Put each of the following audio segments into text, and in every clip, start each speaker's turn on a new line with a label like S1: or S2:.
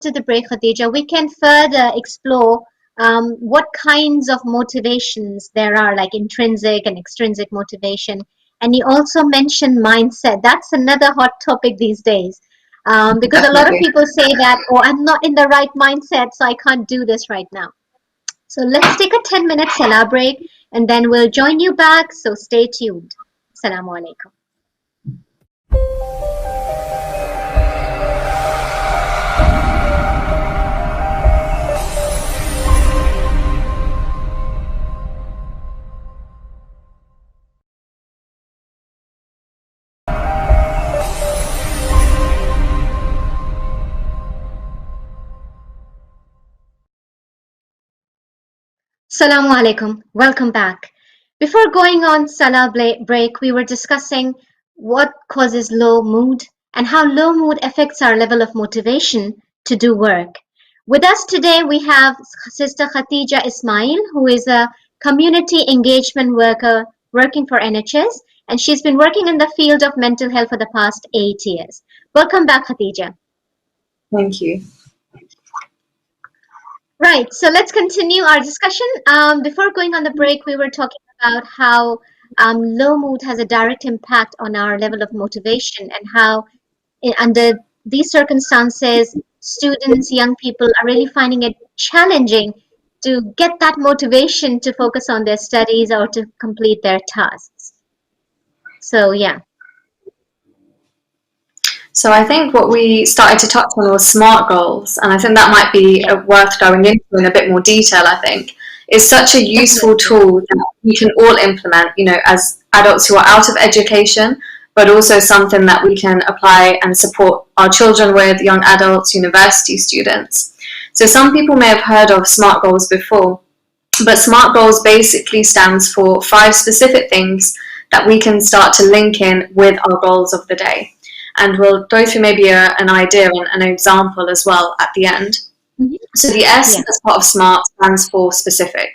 S1: after the break, Khadija, we can further explore what kinds of motivations there are, like intrinsic and extrinsic motivation. And you also mentioned mindset. That's another hot topic these days. Because a lot of
S2: Definitely.
S1: people say that, oh, I'm not in the right mindset, so I can't do this right now. So let's take a 10-minute salah break and then we'll join you back. So stay tuned. Assalamu alaikum. Assalamu alaikum. Welcome back. Before going on salah break, we were discussing what causes low mood and how low mood affects our level of motivation to do work. With us today, we have Sister Khatija Ismail, who is a community engagement worker working for NHS, and she's been working in the field of mental health for the past 8 years. Welcome back, Khatija.
S2: Thank you.
S1: Right, so let's continue our discussion. Before going on the break, we were talking about how low mood has a direct impact on our level of motivation and how, under these circumstances, students, young people are really finding it challenging to get that motivation to focus on their studies or to complete their tasks. So, yeah.
S2: So I think what we started to touch on was SMART goals, and I think that might be worth going into in a bit more detail. I think it's such a useful tool that we can all implement, as adults who are out of education, but also something that we can apply and support our children with, young adults, university students. So some people may have heard of SMART goals before, but SMART goals basically stands for 5 specific things that we can start to link in with our goals of the day. And we'll go through maybe an idea and an example as well at the end. Mm-hmm. So the S as part of SMART stands for specific.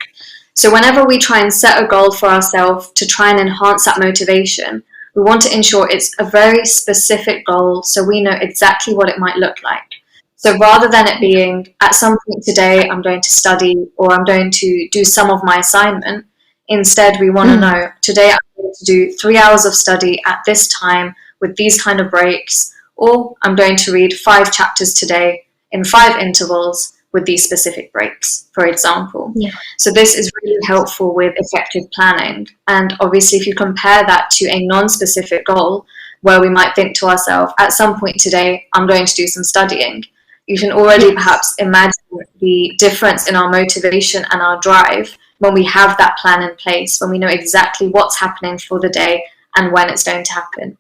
S2: So whenever we try and set a goal for ourselves to try and enhance that motivation, we want to ensure it's a very specific goal so we know exactly what it might look like. So rather than it being, at some point today, I'm going to study or I'm going to do some of my assignment, instead we want to know, today I'm going to do 3 hours of study at this time, with these kind of breaks, or I'm going to read 5 chapters today in 5 intervals with these specific breaks, for example. So this is really helpful with effective planning. And obviously, if you compare that to a non-specific goal, where we might think to ourselves, at some point today, I'm going to do some studying, you can already perhaps imagine the difference in our motivation and our drive when we have that plan in place, when we know exactly what's happening for the day and when it's going to happen.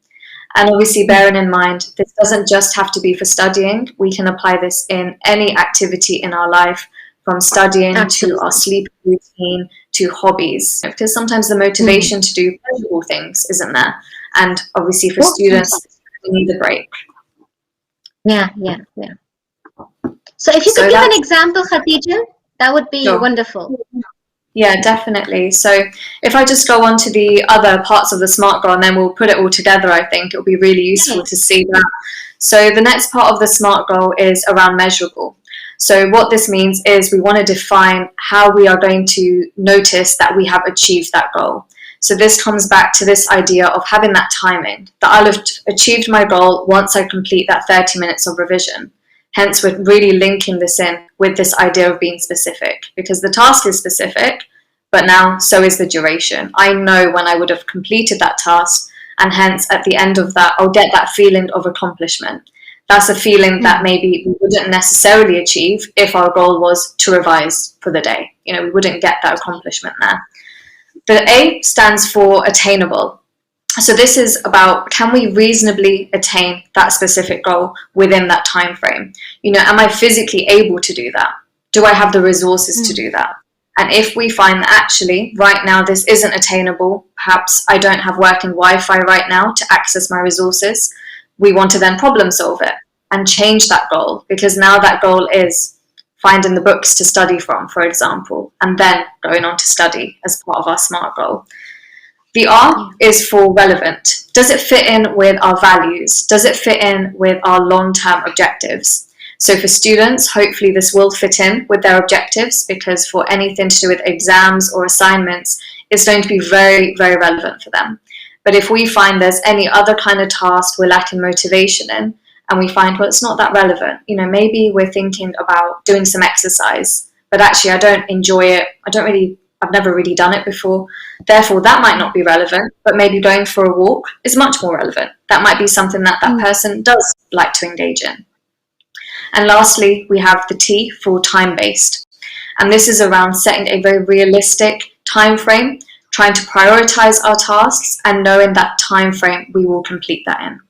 S2: And obviously, bearing in mind, this doesn't just have to be for studying. We can apply this in any activity in our life, from studying to our sleep routine to hobbies. Because sometimes the motivation to do pleasurable things isn't there. And obviously, for students, we need a break.
S1: Yeah. So if you could give an example, Khadija, that would be wonderful.
S2: Yeah, definitely. So if I just go on to the other parts of the SMART goal and then we'll put it all together, I think it'll be really useful to see that. So the next part of the SMART goal is around measurable. So what this means is we want to define how we are going to notice that we have achieved that goal. So this comes back to this idea of having that timing, that I'll have achieved my goal once I complete that 30 minutes of revision. Hence, we're really linking this in with this idea of being specific, because the task is specific, but now so is the duration. I know when I would have completed that task, and hence at the end of that, I'll get that feeling of accomplishment. That's a feeling that maybe we wouldn't necessarily achieve if our goal was to revise for the day. We wouldn't get that accomplishment there. The A stands for attainable. So this is about, can we reasonably attain that specific goal within that time frame? Am I physically able to do that? Do I have the resources to do that? And if we find that actually right now this isn't attainable, perhaps I don't have working Wi-Fi right now to access my resources, we want to then problem solve it and change that goal, because now that goal is finding the books to study from, for example, and then going on to study as part of our SMART goal. The R is for relevant. Does it fit in with our values? Does it fit in with our long-term objectives? So for students, hopefully this will fit in with their objectives, because for anything to do with exams or assignments, it's going to be very, very relevant for them. But if we find there's any other kind of task we're lacking motivation in, and we find, well, it's not that relevant, maybe we're thinking about doing some exercise, but actually I don't enjoy it, I've never really done it before, therefore that might not be relevant, but maybe going for a walk is much more relevant. That might be something that person does like to engage in. And lastly, we have the T for time-based. And this is around setting a very realistic time frame, trying to prioritize our tasks and knowing that time frame we will complete that in.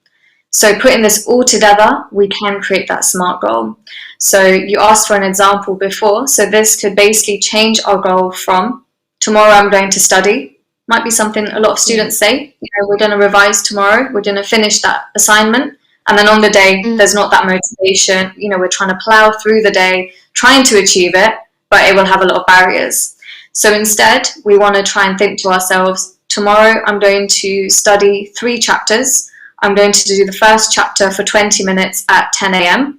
S2: So putting this all together, we can create that SMART goal. So you asked for an example before. So this could basically change our goal from tomorrow I'm going to study. Might be something a lot of students say, we're going to revise tomorrow, we're going to finish that assignment. And then on the day, there's not that motivation. We're trying to plow through the day, trying to achieve it, but it will have a lot of barriers. So instead, we want to try and think to ourselves, tomorrow I'm going to study 3 chapters. I'm going to do the first chapter for 20 minutes at 10 a.m.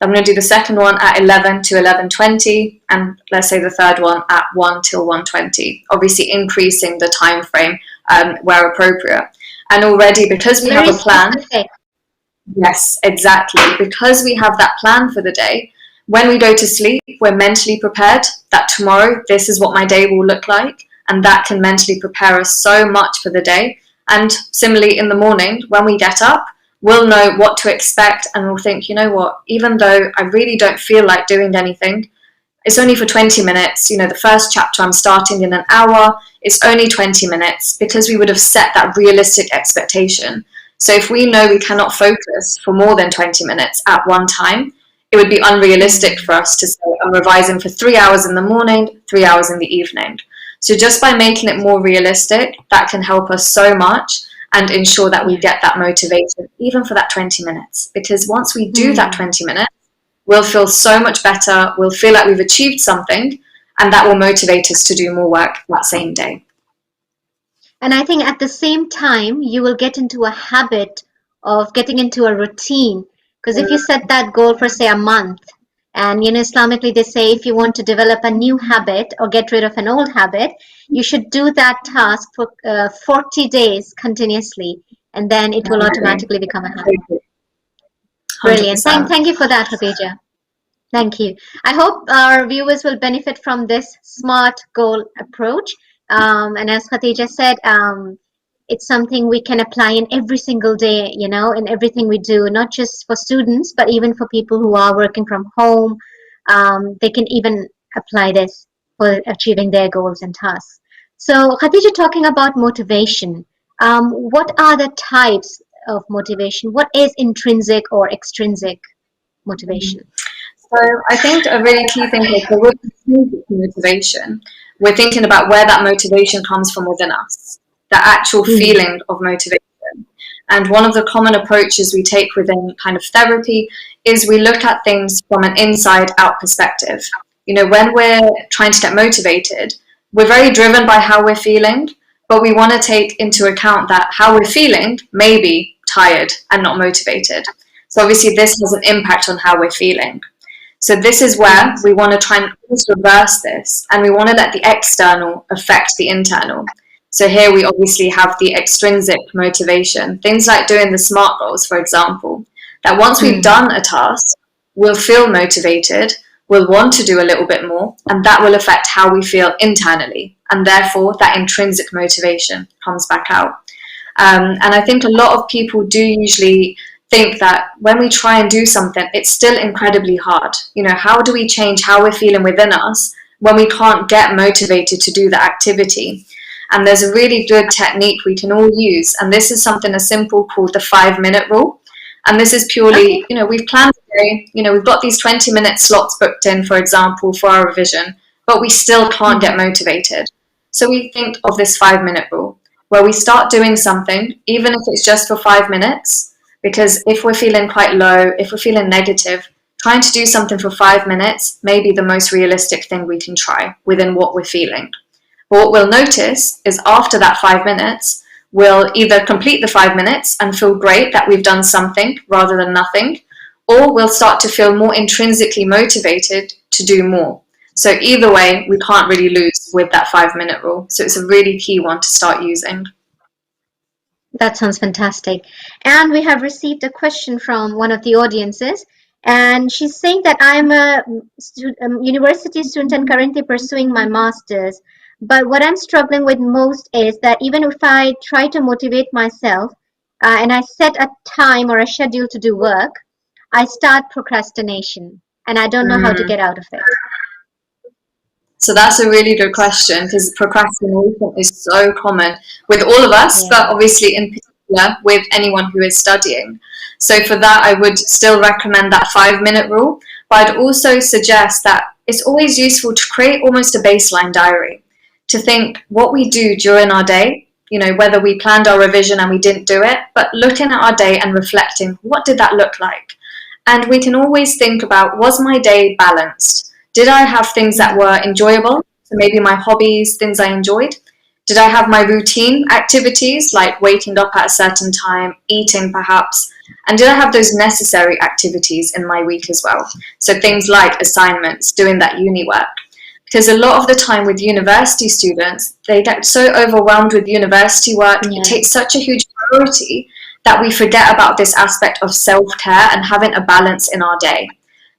S2: I'm going to do the second one at 11 to 11:20, and let's say the third one at 1 till 1:20. Obviously increasing the time frame where appropriate. And already, because we have a plan, yes, exactly, because we have that plan for the day, when we go to sleep, we're mentally prepared that tomorrow this is what my day will look like, and that can mentally prepare us so much for the day. And similarly, in the morning, when we get up, we'll know what to expect, and we'll think, what, even though I really don't feel like doing anything, it's only for 20 minutes. The first chapter I'm starting in an hour, it's only 20 minutes, because we would have set that realistic expectation. So if we know we cannot focus for more than 20 minutes at one time, it would be unrealistic for us to say, I'm revising for 3 hours in the morning, 3 hours in the evening. So just by making it more realistic, that can help us so much and ensure that we get that motivation, even for that 20 minutes. Because once we do that 20 minutes, we'll feel so much better, we'll feel like we've achieved something, and that will motivate us to do more work that same day.
S1: And I think at the same time, you will get into a habit of getting into a routine. Because if you set that goal for, say, a month, and Islamically they say if you want to develop a new habit or get rid of an old habit, you should do that task for 40 days continuously, and then it will automatically become a habit. Brilliant. Thank you for that, Khadija. Thank you. I hope our viewers will benefit from this SMART goal approach. And as Khadija said, it's something we can apply in every single day, in everything we do, not just for students, but even for people who are working from home. They can even apply this for achieving their goals and tasks. So Khadija, talking about motivation, what are the types of motivation? What is intrinsic or extrinsic motivation?
S2: So I think a really key thing is that with intrinsic motivation, we're thinking about where that motivation comes from within us, the actual feeling of motivation. And one of the common approaches we take within kind of therapy is we look at things from an inside out perspective. When we're trying to get motivated, we're very driven by how we're feeling, but we want to take into account that how we're feeling may be tired and not motivated. So obviously this has an impact on how we're feeling. So this is where we want to try and reverse this, and we want to let the external affect the internal. So here we obviously have the extrinsic motivation, things like doing the SMART goals, for example, that once we've done a task, we'll feel motivated, we'll want to do a little bit more, and that will affect how we feel internally. And therefore, that intrinsic motivation comes back out. And I think a lot of people do usually think that when we try and do something, it's still incredibly hard. How do we change how we're feeling within us when we can't get motivated to do the activity? And there's a really good technique we can all use. And this is something as simple called the 5-minute rule. And this is purely, we've planned a day, we've got these 20-minute slots booked in, for example, for our revision, but we still can't get motivated. So we think of this 5-minute rule, where we start doing something, even if it's just for 5 minutes, because if we're feeling quite low, if we're feeling negative, trying to do something for 5 minutes may be the most realistic thing we can try within what we're feeling. But what we'll notice is after that 5 minutes, we'll either complete the 5 minutes and feel great that we've done something rather than nothing, or we'll start to feel more intrinsically motivated to do more. So either way, we can't really lose with that 5-minute rule. So it's a really key one to start using.
S1: That sounds fantastic. And we have received a question from one of the audiences, and she's saying that I'm a university student and currently pursuing my master's. But what I'm struggling with most is that even if I try to motivate myself and I set a time or a schedule to do work, I start procrastination and I don't know how to get out of it.
S2: So that's a really good question, because procrastination is so common with all of us, but obviously in particular with anyone who is studying. So for that, I would still recommend that 5-minute rule, but I'd also suggest that it's always useful to create almost a baseline diary, to think what we do during our day, whether we planned our revision and we didn't do it, but looking at our day and reflecting, what did that look like? And we can always think about, was my day balanced? Did I have things that were enjoyable? So maybe my hobbies, things I enjoyed. Did I have my routine activities, like waking up at a certain time, eating perhaps? And did I have those necessary activities in my week as well? So things like assignments, doing that uni work. Because a lot of the time with university students, they get so overwhelmed with university work, it takes such a huge priority that we forget about this aspect of self-care and having a balance in our day.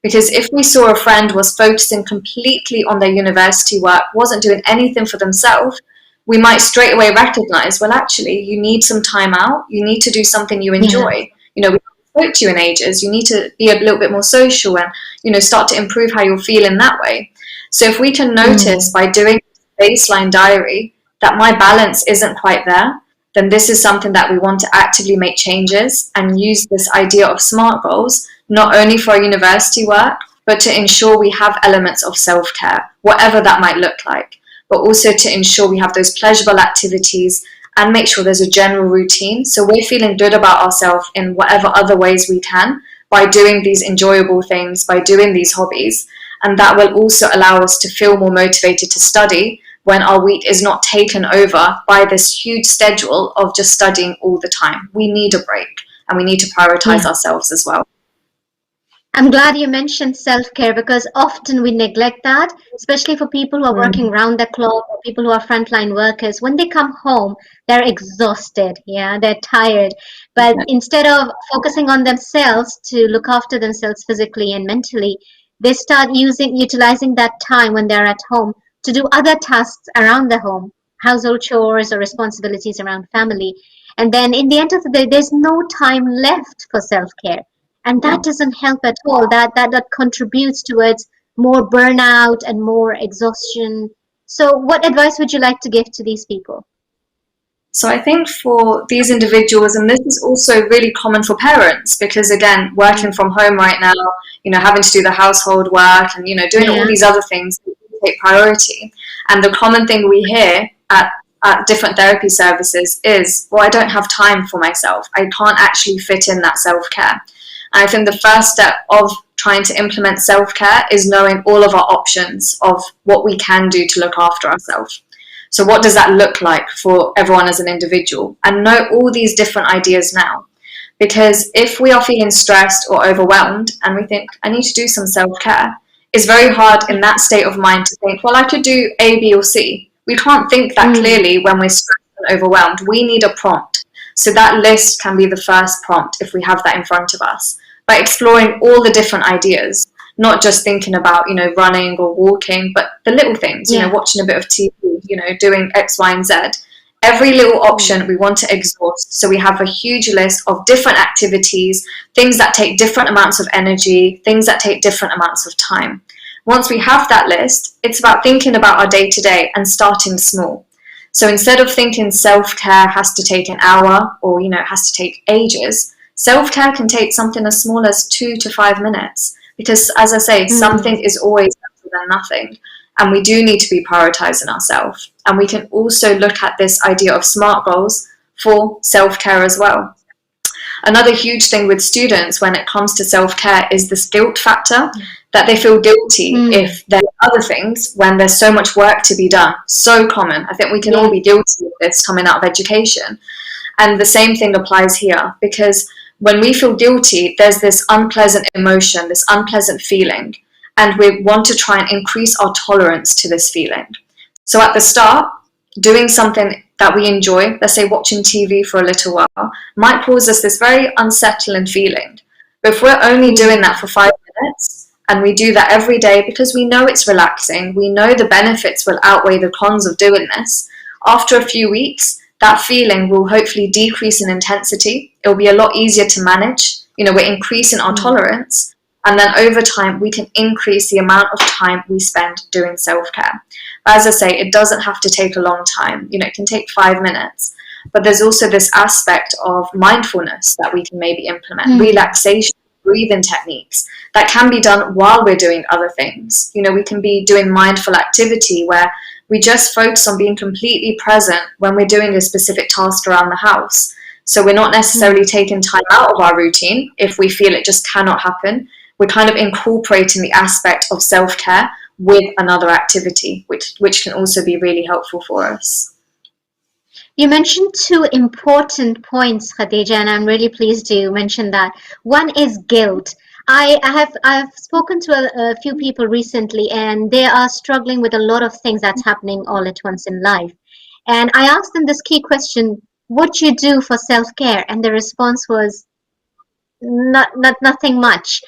S2: Because if we saw a friend was focusing completely on their university work, wasn't doing anything for themselves, we might straight away recognize, well, actually, you need some time out. You need to do something you enjoy. We haven't spoke to you in ages. You need to be a little bit more social and, start to improve how you're feeling that way. So if we can notice by doing a baseline diary that my balance isn't quite there, then this is something that we want to actively make changes and use this idea of SMART goals, not only for our university work, but to ensure we have elements of self-care, whatever that might look like, but also to ensure we have those pleasurable activities and make sure there's a general routine. So we're feeling good about ourselves in whatever other ways we can by doing these enjoyable things, by doing these hobbies. And that will also allow us to feel more motivated to study when our week is not taken over by this huge schedule of just studying all the time. We need a break and we need to prioritize ourselves as well.
S1: I'm glad you mentioned self-care because often we neglect that, especially for people who are working round the clock or people who are frontline workers. When they come home, they're exhausted, they're tired. But instead of focusing on themselves to look after themselves physically and mentally, they start utilizing that time when they're at home to do other tasks around the home, household chores or responsibilities around family. And then in the end of the day, there's no time left for self-care. And that doesn't help at all. That contributes towards more burnout and more exhaustion. So what advice would you like to give to these people?
S2: So I think for these individuals, and this is also really common for parents, because again, working from home right now, having to do the household work and, doing all these other things take priority. And the common thing we hear at different therapy services is, well, I don't have time for myself. I can't actually fit in that self-care. And I think the first step of trying to implement self-care is knowing all of our options of what we can do to look after ourselves. So what does that look like for everyone as an individual? And know all these different ideas now. Because if we are feeling stressed or overwhelmed and we think, I need to do some self-care, it's very hard in that state of mind to think, well, I could do A, B, or C. We can't think that clearly when we're stressed and overwhelmed. We need a prompt. So that list can be the first prompt if we have that in front of us. By exploring all the different ideas, not just thinking about, running or walking, but the little things, watching a bit of TV, doing X, Y, and Z. Every little option we want to exhaust. So we have a huge list of different activities, things that take different amounts of energy, things that take different amounts of time. Once we have that list, it's about thinking about our day-to-day and starting small. So instead of thinking self-care has to take an hour or, it has to take ages, self-care can take something as small as 2 to 5 minutes. Because as I say, something is always better than nothing. And we do need to be prioritizing ourselves. And we can also look at this idea of SMART goals for self-care as well. Another huge thing with students when it comes to self-care is this guilt factor, that they feel guilty if there are other things when there's so much work to be done. So common. I think we can all be guilty of this coming out of education. And the same thing applies here, because When we feel guilty, there's this unpleasant emotion, this unpleasant feeling, and we want to try and increase our tolerance to this feeling. So at the start, doing something that we enjoy, let's say watching TV for a little while, might cause us this very unsettling feeling. But if we're only doing that for 5 minutes, and we do that every day because we know it's relaxing, we know the benefits will outweigh the cons of doing this, after a few weeks, that feeling will hopefully decrease in intensity. It'll be a lot easier to manage. We're increasing our tolerance, and then over time we can increase the amount of time we spend doing self-care. But as I say, it doesn't have to take a long time. It can take 5 minutes. But there's also this aspect of mindfulness that we can maybe implement, relaxation, breathing techniques that can be done while we're doing other things. We can be doing mindful activity where we just focus on being completely present when we're doing a specific task around the house. So we're not necessarily taking time out of our routine if we feel it just cannot happen. We're kind of incorporating the aspect of self-care with another activity, which can also be really helpful for us.
S1: You mentioned two important points, Khadija, and I'm really pleased you mentioned that. One is guilt. I've spoken to a few people recently, and they are struggling with a lot of things that's happening all at once in life. And I asked them this key question: what you do for self-care? And the response was nothing much.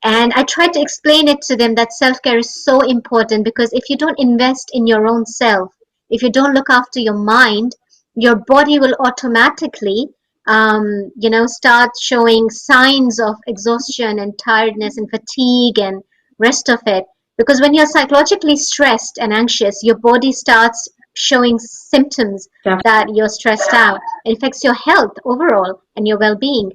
S1: And I tried to explain it to them that self-care is so important, because if you don't invest in your own self, if you don't look after your mind, your body will automatically start showing signs of exhaustion and tiredness and fatigue and rest of it. Because when you're psychologically stressed and anxious, your body starts showing symptoms that you're stressed out. It affects your health overall and your well-being.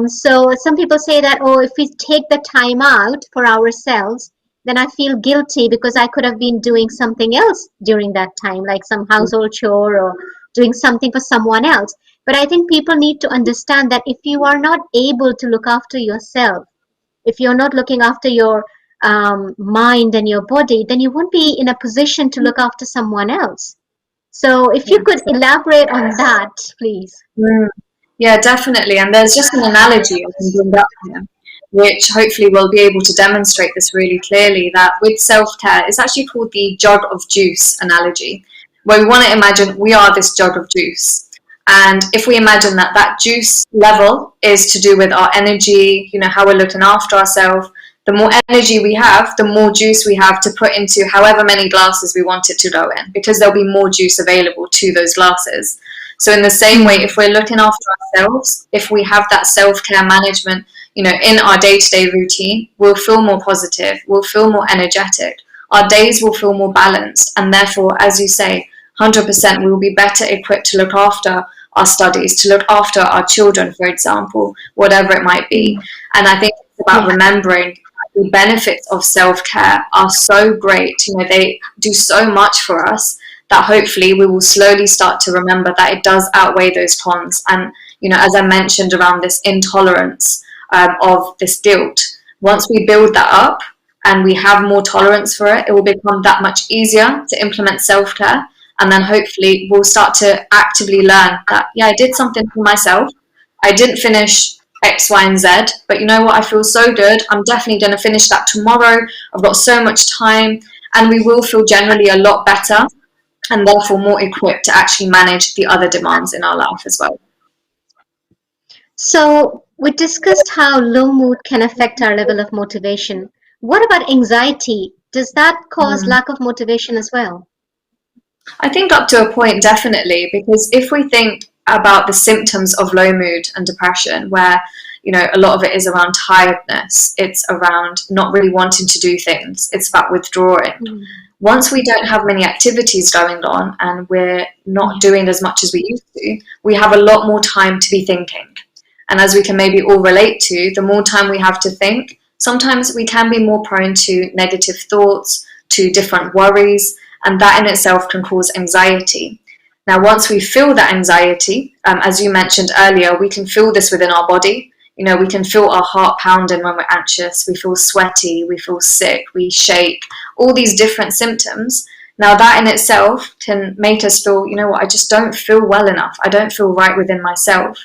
S1: So some people say that, oh, if we take the time out for ourselves, then I feel guilty because I could have been doing something else during that time, like some household chore or doing something for someone else. But I think people need to understand that if you are not able to look after yourself, if you're not looking after your mind and your body, then you won't be in a position to look after someone else. So if you could elaborate on that, please.
S2: Yeah, definitely. And there's just an analogy I can bring up here, which hopefully will be able to demonstrate this really clearly, that with self-care, it's actually called the jug of juice analogy, where we want to imagine we are this jug of juice. And if we imagine that juice level is to do with our energy, how we're looking after ourselves, the more energy we have, the more juice we have to put into however many glasses we want it to go in, because there'll be more juice available to those glasses. So in the same way, if we're looking after ourselves, if we have that self-care management, in our day-to-day routine, we'll feel more positive, we'll feel more energetic, our days will feel more balanced, and therefore, as you say, 100% we will be better equipped to look after our studies, to look after our children, for example, whatever it might be. And I think it's about remembering the benefits of self-care are so great. They do so much for us, that hopefully we will slowly start to remember that it does outweigh those cons. And, as I mentioned around this intolerance of this guilt, once we build that up and we have more tolerance for it, it will become that much easier to implement self-care. And then hopefully we'll start to actively learn that, I did something for myself. I didn't finish X, Y, and Z, but you know what? I feel so good. I'm definitely going to finish that tomorrow. I've got so much time, and we will feel generally a lot better, and therefore more equipped to actually manage the other demands in our life as well.
S1: So we discussed how low mood can affect our level of motivation. What about anxiety? Does that cause lack of motivation as well?
S2: I think up to a point, definitely, because if we think about the symptoms of low mood and depression, where a lot of it is around tiredness, it's around not really wanting to do things, it's about withdrawing. Once we don't have many activities going on and we're not doing as much as we used to, we have a lot more time to be thinking. And as we can maybe all relate to, the more time we have to think, sometimes we can be more prone to negative thoughts, to different worries, and that in itself can cause anxiety. Now, once we feel that anxiety, as you mentioned earlier, we can feel this within our body. We can feel our heart pounding when we're anxious, we feel sweaty, we feel sick, we shake, all these different symptoms. Now that in itself can make us feel, I just don't feel well enough. I don't feel right within myself.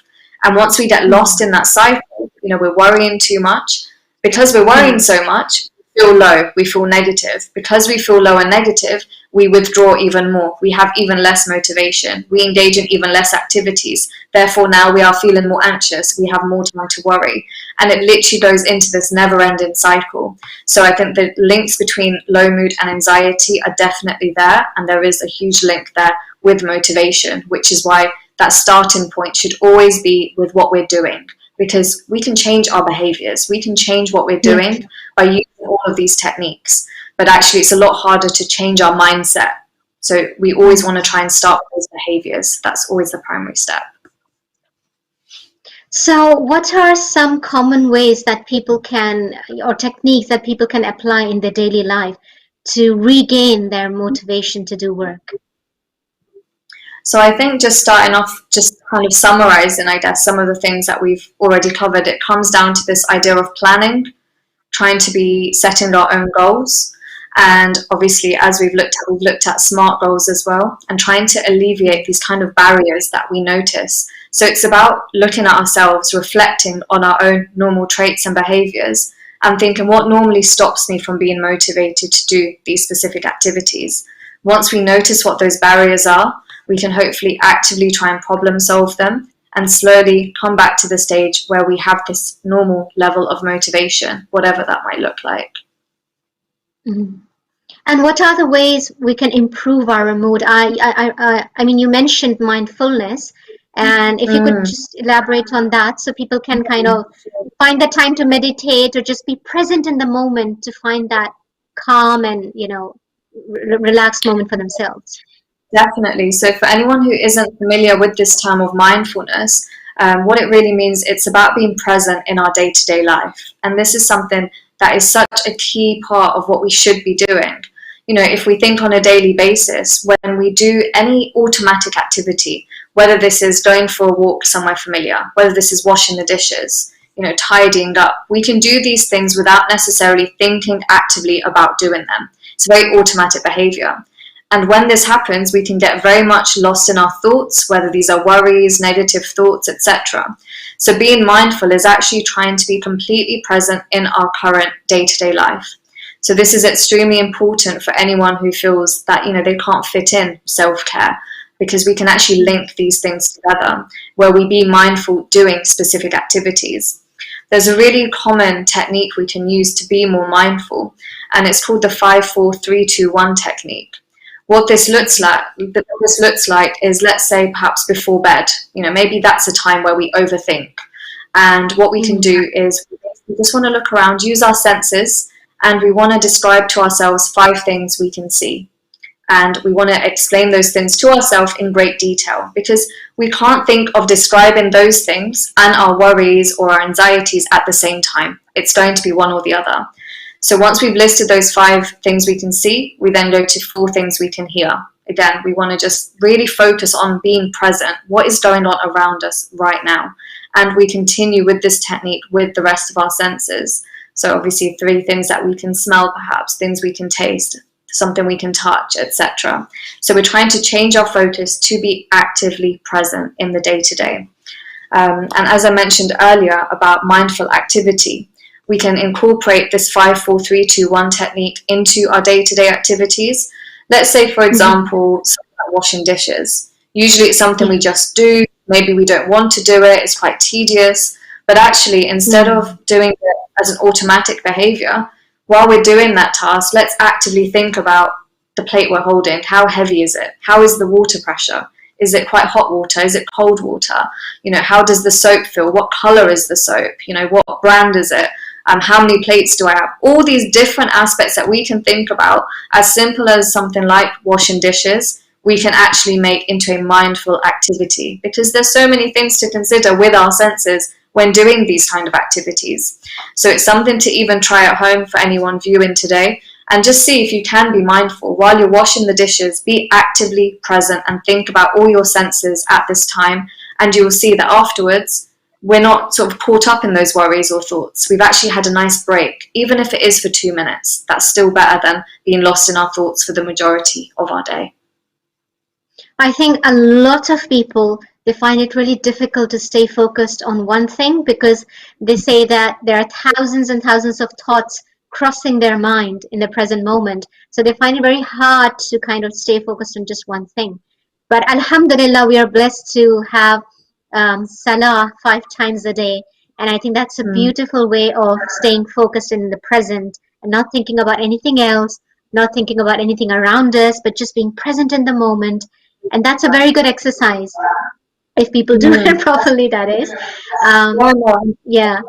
S2: And once we get lost in that cycle, we're worrying too much. Because we're worrying so much, we feel low, we feel negative. Because we feel low and negative, we withdraw even more. We have even less motivation. We engage in even less activities. Therefore, now we are feeling more anxious. We have more time to worry. And it literally goes into this never-ending cycle. So I think the links between low mood and anxiety are definitely there. And there is a huge link there with motivation, which is why that starting point should always be with what we're doing. Because we can change our behaviors. We can change what we're doing by using all of these techniques. But actually, it's a lot harder to change our mindset. So we always want to try and start with those behaviors. That's always the primary step.
S1: So what are some common ways that people can, or techniques that people can apply in their daily life to regain their motivation to do work?
S2: So I think just starting off, just kind of summarizing, I guess, some of the things that we've already covered, it comes down to this idea of planning, trying to be setting our own goals. And obviously, as we've looked at SMART goals as well, and trying to alleviate these kind of barriers that we notice. So it's about looking at ourselves, reflecting on our own normal traits and behaviors, and thinking what normally stops me from being motivated to do these specific activities. Once we notice what those barriers are, we can hopefully actively try and problem solve them and slowly come back to the stage where we have this normal level of motivation, whatever that might look like.
S1: Mm-hmm. And what are the ways we can improve our mood? I mean, you mentioned mindfulness, and if you could just elaborate on that so people can kind of find the time to meditate or just be present in the moment to find that calm and, relaxed moment for themselves.
S2: Definitely. So for anyone who isn't familiar with this term of mindfulness, what it really means, it's about being present in our day-to-day life. And this is something that is such a key part of what we should be doing. If we think on a daily basis, when we do any automatic activity, whether this is going for a walk somewhere familiar, whether this is washing the dishes, tidying up, we can do these things without necessarily thinking actively about doing them. It's very automatic behavior. And when this happens, we can get very much lost in our thoughts, whether these are worries, negative thoughts, etc. So being mindful is actually trying to be completely present in our current day-to-day life. So this is extremely important for anyone who feels that, they can't fit in self-care, because we can actually link these things together where we be mindful doing specific activities. There's a really common technique we can use to be more mindful, and it's called the 5-4-3-2-1 technique. What this looks like is, let's say, perhaps before bed. Maybe that's a time where we overthink. And what we can do is we just want to look around, use our senses, and we want to describe to ourselves 5 things we can see. And we want to explain those things to ourselves in great detail, because we can't think of describing those things and our worries or our anxieties at the same time. It's going to be one or the other. So once we've listed those 5 things we can see, we then go to 4 things we can hear. Again, we want to just really focus on being present. What is going on around us right now? And we continue with this technique with the rest of our senses. So obviously 3 things that we can smell, perhaps, things we can taste, something we can touch, etc. So we're trying to change our focus to be actively present in the day-to-day. And as I mentioned earlier about mindful activity, we can incorporate this 5-4-3-2-1 technique into our day-to-day activities. Let's say, for example, washing dishes. Usually it's something we just do. Maybe we don't want to do it. It's quite tedious. But actually, instead of doing it as an automatic behavior, while we're doing that task, let's actively think about the plate we're holding. How heavy is it? How is the water pressure? Is it quite hot water? Is it cold water? How does the soap feel? What color is the soap? What brand is it? How many plates do I have? All these different aspects that we can think about, as simple as something like washing dishes, we can actually make into a mindful activity, because there's so many things to consider with our senses when doing these kind of activities. So it's something to even try at home for anyone viewing today, and just see if you can be mindful while you're washing the dishes. Be actively present and think about all your senses at this time, and you will see that afterwards we're not sort of caught up in those worries or thoughts. We've actually had a nice break, even if it is for 2 minutes. That's still better than being lost in our thoughts for the majority of our day.
S1: I think a lot of people they find it really difficult to stay focused on one thing because they say that there are thousands and thousands of thoughts crossing their mind in the present moment. So they find it very hard to kind of stay focused on just one thing. But Alhamdulillah, we are blessed to have Salah 5 times a day. And I think that's a beautiful way of staying focused in the present and not thinking about anything else, not thinking about anything around us, but just being present in the moment. And that's a very good exercise if people do it properly, that is. Yeah.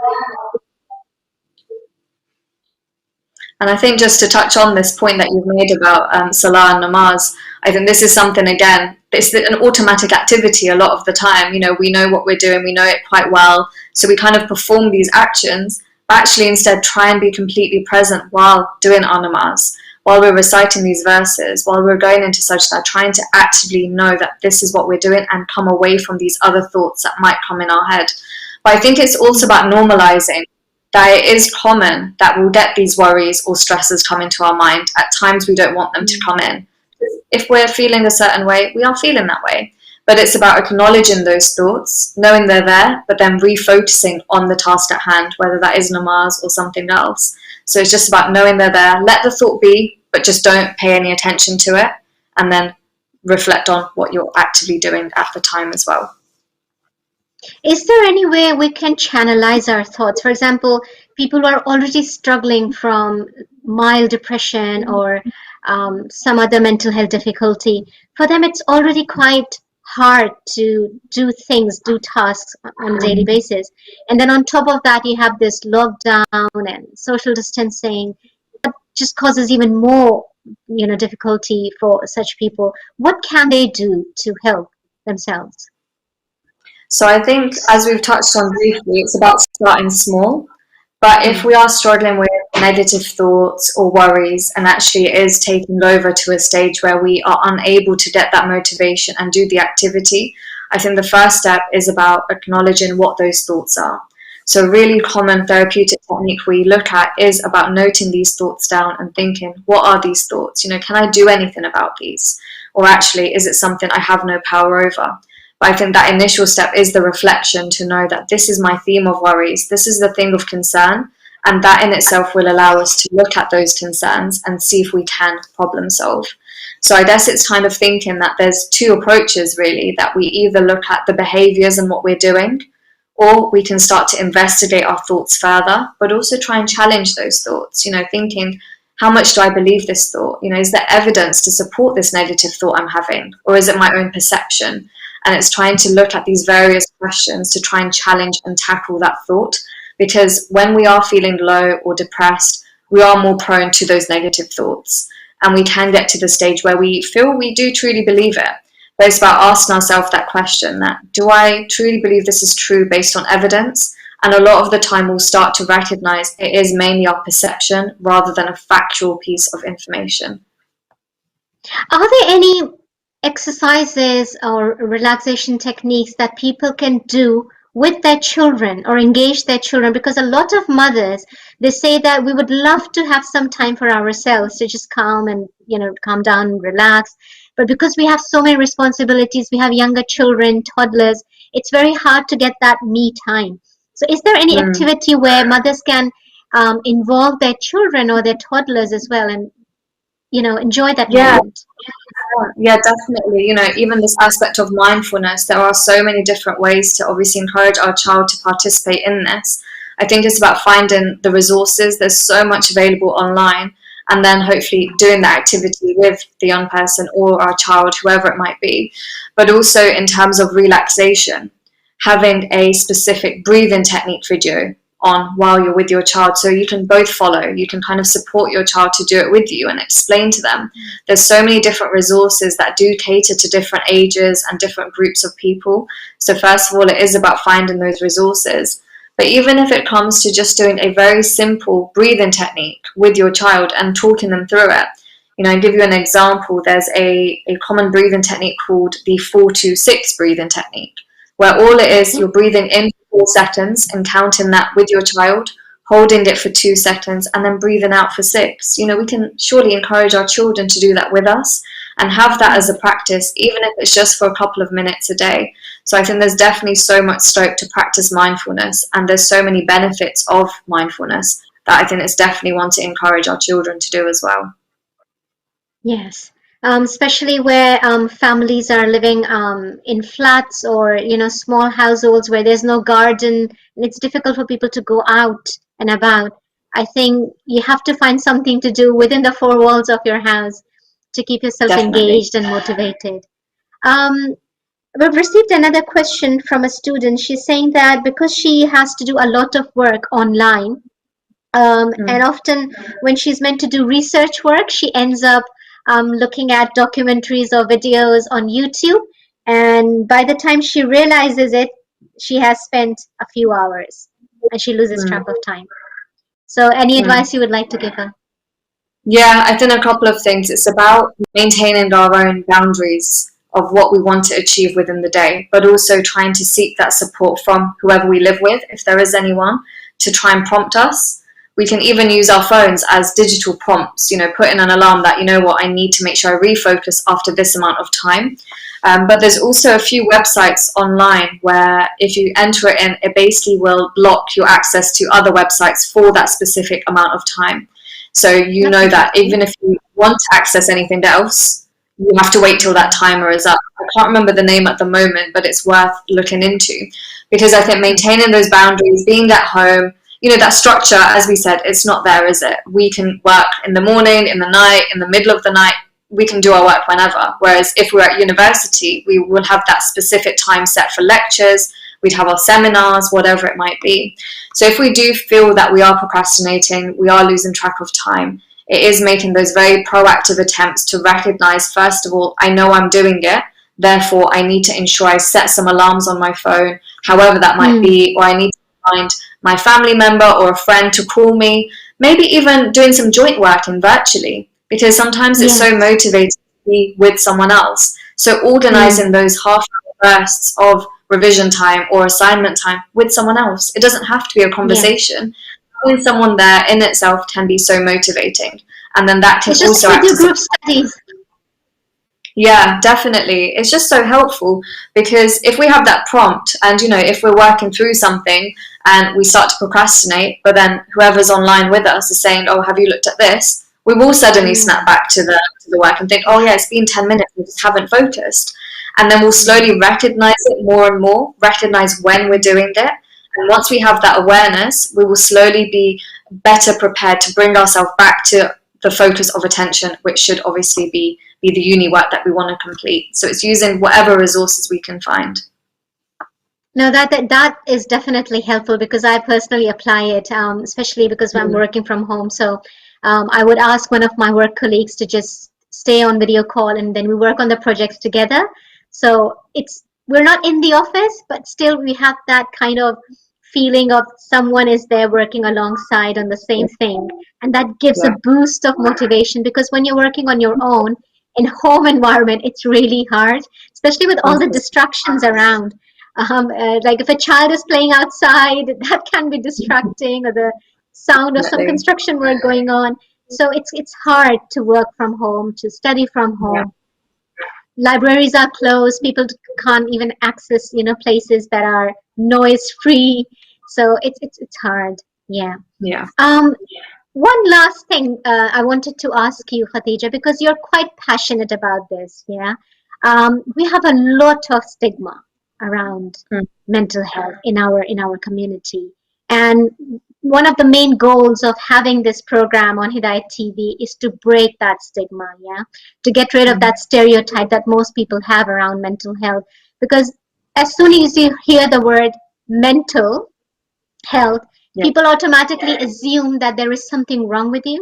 S2: And I think just to touch on this point that you've made about Salah and Namaz, I think this is something, again, it's an automatic activity a lot of the time. You know, we know what we're doing, we know it quite well. So we kind of perform these actions, but actually instead try and be completely present while doing our Namaz, while we're reciting these verses, while we're going into sajda, trying to actively know that this is what we're doing and come away from these other thoughts that might come in our head. But I think it's also about normalizing that it is common that we'll get these worries or stresses come into our mind. At times we don't want them to come in. If we're feeling a certain way, we are feeling that way. But it's about acknowledging those thoughts, knowing they're there, but then refocusing on the task at hand, whether that is namaz or something else. So it's just about knowing they're there, let the thought be, but just don't pay any attention to it, and then reflect on what you're actively doing at the time as well.
S1: Is there any way we can channelize our thoughts? For example, people who are already struggling from mild depression or some other mental health difficulty, for them it's already quite hard to do things, do tasks on a daily basis. And then on top of that, you have this lockdown and social distancing that just causes even more, difficulty for such people. What can they do to help themselves?
S2: So I think, as we've touched on briefly, it's about starting small. But if we are struggling with negative thoughts or worries, and actually it is taking over to a stage where we are unable to get that motivation and do the activity, I think the first step is about acknowledging what those thoughts are. So a really common therapeutic technique we look at is about noting these thoughts down and thinking, what are these thoughts? Can I do anything about these? Or actually, is it something I have no power over? But I think that initial step is the reflection to know that this is my theme of worries, this is the thing of concern, and that in itself will allow us to look at those concerns and see if we can problem solve. So I guess it's kind of thinking that there's two approaches really, that we either look at the behaviors and what we're doing, or we can start to investigate our thoughts further, but also try and challenge those thoughts, thinking, how much do I believe this thought? Is there evidence to support this negative thought I'm having, or is it my own perception? And it's trying to look at these various questions to try and challenge and tackle that thought. Because when we are feeling low or depressed, we are more prone to those negative thoughts. And we can get to the stage where we feel we do truly believe it. But it's about asking ourselves that question, that do I truly believe this is true based on evidence? And a lot of the time we'll start to recognize it is mainly our perception rather than a factual piece of information.
S1: Are there any exercises or relaxation techniques that people can do with their children or engage their children? Because a lot of mothers, they say that we would love to have some time for ourselves to just calm and calm down and relax, but because we have so many responsibilities, we have younger children, toddlers, it's very hard to get that me time. So is there any activity where mothers can involve their children or their toddlers as well and enjoy that moment?
S2: Yeah, definitely. Even this aspect of mindfulness, there are so many different ways to obviously encourage our child to participate in this. I think it's about finding the resources. There's so much available online, and then hopefully doing that activity with the young person or our child, whoever it might be. But also in terms of relaxation, having a specific breathing technique video on while you're with your child, so you can both follow, you can kind of support your child to do it with you and explain to them. There's so many different resources that do cater to different ages and different groups of people. So first of all, it is about finding those resources. But even if it comes to just doing a very simple breathing technique with your child and talking them through it, I'll give you an example. There's a common breathing technique called the 4-2-6 breathing technique, where all it is, you're breathing in 4 seconds and counting that with your child, holding it for 2 seconds, and then breathing out for 6. We can surely encourage our children to do that with us. and have that as a practice, even if it's just for a couple of minutes a day. So I think there's definitely so much scope to practice mindfulness, and there's so many benefits of mindfulness that I think it's definitely one to encourage our children to do as well.
S1: Yes, especially where families are living in flats or small households where there's no garden and it's difficult for people to go out and about. I think you have to find something to do within the four walls of your house to keep yourself
S2: Definitely.
S1: engaged and motivated. Um, we've received another question from a student. She's saying that because she has to do a lot of work online, and
S2: Mm.
S1: often when she's meant to do research work, she ends up looking at documentaries or videos on YouTube. And by the time she realizes it, she has spent a few hours and she loses
S2: Mm.
S1: track of time. So, any
S2: Mm.
S1: advice you would like to give her?
S2: Yeah, I think a couple of things. It's about maintaining our own boundaries of what we want to achieve within the day, but also trying to seek that support from whoever we live with, if there is anyone, to try and prompt us. We can even use our phones as digital prompts, put in an alarm that, I need to make sure I refocus after this amount of time. But there's also a few websites online where if you enter it in, it basically will block your access to other websites for that specific amount of time. So you
S1: That's
S2: know that
S1: interesting.
S2: even if you want to access anything else, you have to wait till that timer is up. I can't remember the name at the moment, but it's worth looking into, because I think maintaining those boundaries, being at home, that structure, as we said, it's not there, is it? We can work in the morning, in the night, in the middle of the night. We can do our work whenever. Whereas if we're at university, we will have that specific time set for lectures. We'd have our seminars, whatever it might be. So if we do feel that we are procrastinating, we are losing track of time, it is making those very proactive attempts to recognize, first of all, I know I'm doing it, therefore I need to ensure I set some alarms on my phone, however that might
S1: Hmm.
S2: be, or I need to find my family member or a friend to call me, maybe even doing some joint working virtually, because sometimes it's so
S1: Yes.
S2: motivating to be with someone else. So
S1: Hmm.
S2: organizing those half-hour bursts of revision time or assignment time with someone else. It doesn't have to be a
S1: Yes.
S2: conversation. Having someone there in itself can be so motivating. And then that can
S1: It's just
S2: also
S1: like with
S2: act
S1: your
S2: as a,
S1: group studies.
S2: yeah, definitely. It's just so helpful, because if we have that prompt and, if we're working through something and we start to procrastinate, but then whoever's online with us is saying, oh, have you looked at this? We will suddenly
S1: Hmm.
S2: snap back to the work and think, oh,
S1: Yeah.
S2: yeah, it's been 10 minutes, we just haven't focused. And then we'll
S1: Yeah.
S2: slowly recognize it more and more, recognize when we're doing it. And once we have that awareness, we will slowly be better prepared to bring ourselves back to the focus of attention, which should obviously be the uni work that we want to complete. So it's using whatever resources we can find.
S1: No, that is definitely helpful because I personally apply it, especially because I'm
S2: Mm.
S1: working from home. So I would ask one of my work colleagues to just stay on video call, and then we work on the projects together. So we're not in the office, but still we have that kind of feeling of someone is there working alongside on the same thing, and that gives a
S2: Yeah,
S1: boost of motivation because when you're working on your own in home environment, it's really hard, especially with all the
S2: 100%.
S1: distractions around. Like if a child is playing outside, that can be distracting, or the sound of some
S2: Definitely.
S1: construction work going on. So it's hard to work from home, to study from
S2: Yeah,
S1: home. Libraries are closed. People can't even access, places that are noise free. So it's hard. Yeah.
S2: yeah.
S1: Um, One last thing I wanted to ask you, Khadija, because you're quite passionate about this. Yeah, we have a lot of stigma around
S2: Mm.
S1: mental health in our community, and one of the main goals of having this program on Hidayat TV is to break that stigma. Yeah, to get rid of
S2: Mm.
S1: that stereotype that most people have around mental health, because as soon as you hear the word mental health,
S2: Yeah.
S1: people automatically assume that there is something wrong with you,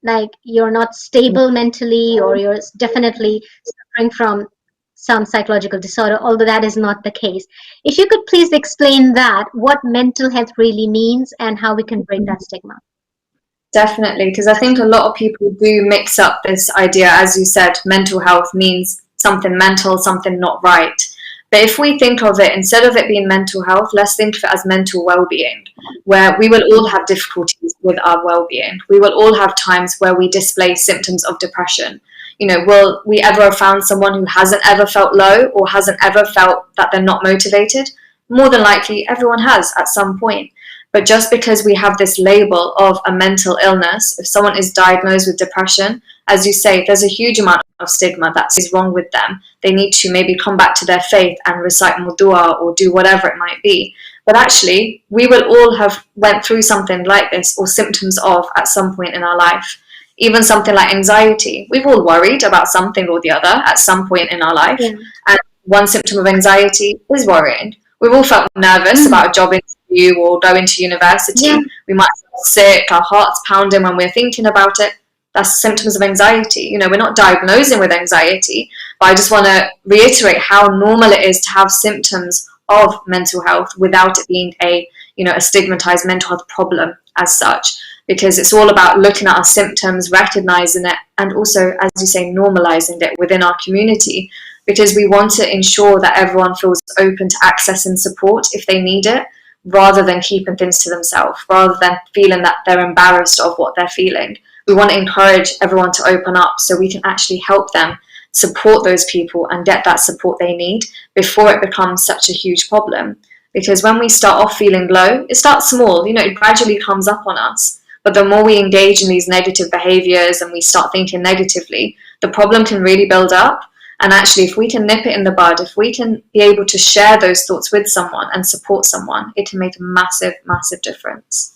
S1: like you're not
S2: Mm.
S1: stable mentally, or you're definitely suffering from some psychological disorder, although that is not the case. If you could please explain that, what mental health really means and how we can break that stigma.
S2: Definitely, because I think a lot of people do mix up this idea. As you said, mental health means something mental, something not right. But if we think of it, instead of it being mental health, let's think of it as mental well-being, where we will all have difficulties with our well-being. We will all have times where we display symptoms of depression. Will we ever have found someone who hasn't ever felt low or hasn't ever felt that they're not motivated? More than likely, everyone has at some point. But just because we have this label of a mental illness, if someone is diagnosed with depression, as you say, there's a huge amount of stigma that is wrong with them. They need to maybe come back to their faith and recite mudua or do whatever it might be. But actually, we will all have went through something like this or symptoms of at some point in our life. Even something like anxiety. We've all worried about something or the other at some point in our life.
S1: Yeah.
S2: And one symptom of anxiety is worrying. We've all felt nervous about a job interview or going to university.
S1: Yeah.
S2: We might feel sick, our heart's pounding when we're thinking about it. That's symptoms of anxiety. We're not diagnosing with anxiety, but I just want to reiterate how normal it is to have symptoms of mental health without it being a stigmatized mental health problem as such, because it's all about looking at our symptoms, recognizing it, and also, as you say, normalizing it within our community, because we want to ensure that everyone feels open to accessing support if they need it, rather than keeping things to themselves, rather than feeling that they're embarrassed of what they're feeling. We want to encourage everyone to open up so we can actually help them support those people and get that support they need before it becomes such a huge problem. Because when we start off feeling low, it starts small, it gradually comes up on us. But the more we engage in these negative behaviors and we start thinking negatively, the problem can really build up. And actually, if we can nip it in the bud, if we can be able to share those thoughts with someone and support someone, it can make a massive, massive difference.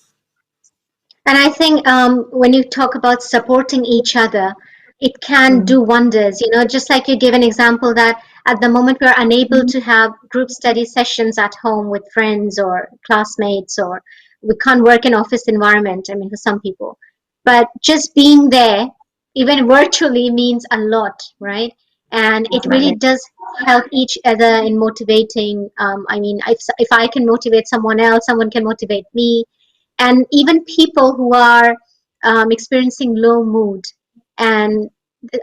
S1: And I think when you talk about supporting each other, it can do wonders. Just like you gave an example that at the moment we're unable to have group study sessions at home with friends or classmates, or we can't work in office environment, for some people. But just being there, even virtually, means a lot, right? And it really does help each other in motivating. If I can motivate someone else, someone can motivate me. And even people who are experiencing low mood. And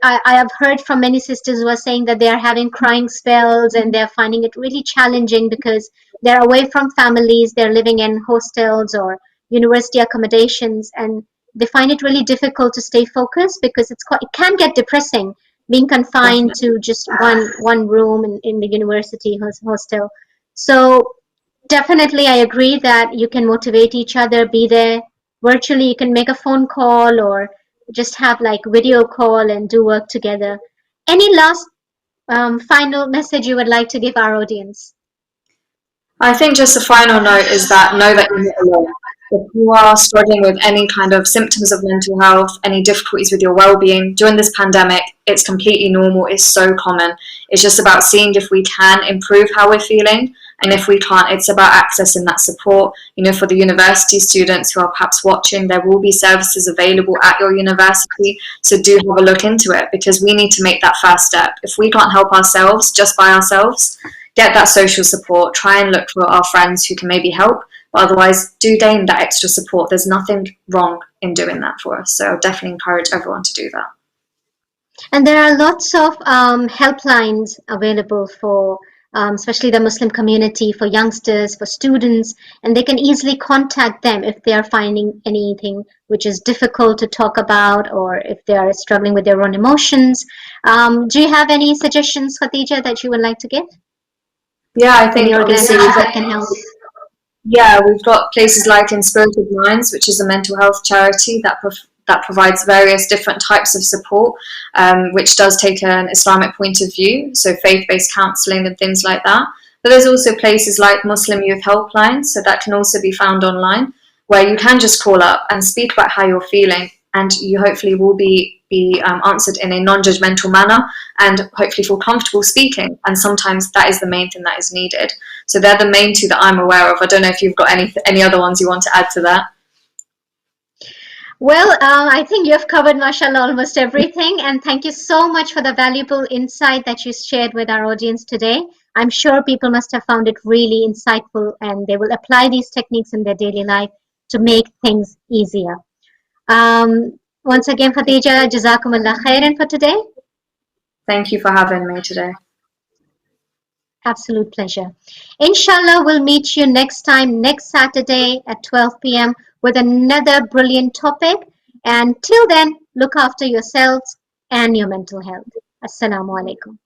S1: I have heard from many sisters who are saying that they are having crying spells and they're finding it really challenging because they're away from families, they're living in hostels or university accommodations, and they find it really difficult to stay focused because it can get depressing being confined to just one room in the university hostel. So definitely, I agree that you can motivate each other, be there virtually. You can make a phone call or just have like video call and do work together. Any last final message you would like to give our audience?
S2: I think just a final note is that know that you're not alone. If you are struggling with any kind of symptoms of mental health, any difficulties with your well-being during this pandemic, it's completely normal. It's so common. It's just about seeing if we can improve how we're feeling. And if we can't, it's about accessing that support. For the university students who are perhaps watching, there will be services available at your university. So do have a look into it, because we need to make that first step. If we can't help ourselves just by ourselves, get that social support. Try and look for our friends who can maybe help. But otherwise, do gain that extra support. There's nothing wrong in doing that for us. So I'll definitely encourage everyone to do that.
S1: And there are lots of helplines available for especially the Muslim community, for youngsters, for students, and they can easily contact them if they are finding anything which is difficult to talk about, or if they are struggling with their own emotions. Do you have any suggestions, Khadija, that you would like to give?
S2: Yeah, I think
S1: any organizations that can help?
S2: Yeah, we've got places like Inspirited Minds, which is a mental health charity that provides various different types of support, which does take an Islamic point of view, so faith-based counselling and things like that. But there's also places like Muslim Youth Helpline, so that can also be found online, where you can just call up and speak about how you're feeling, and you hopefully will be answered in a non-judgmental manner and hopefully feel comfortable speaking. And sometimes that is the main thing that is needed. So they're the main two that I'm aware of. I don't know if you've got any other ones you want to add to that.
S1: Well, I think you've covered, mashallah, almost everything. And thank you so much for the valuable insight that you shared with our audience today. I'm sure people must have found it really insightful, and they will apply these techniques in their daily life to make things easier. Once again, Khadija, Jazakumullah khairan for today.
S2: Thank you for having me today.
S1: Absolute pleasure. Inshallah, we'll meet you next time, next Saturday at 12 p.m. with another brilliant topic. And till then, look after yourselves. and your mental health. Assalamu alaikum.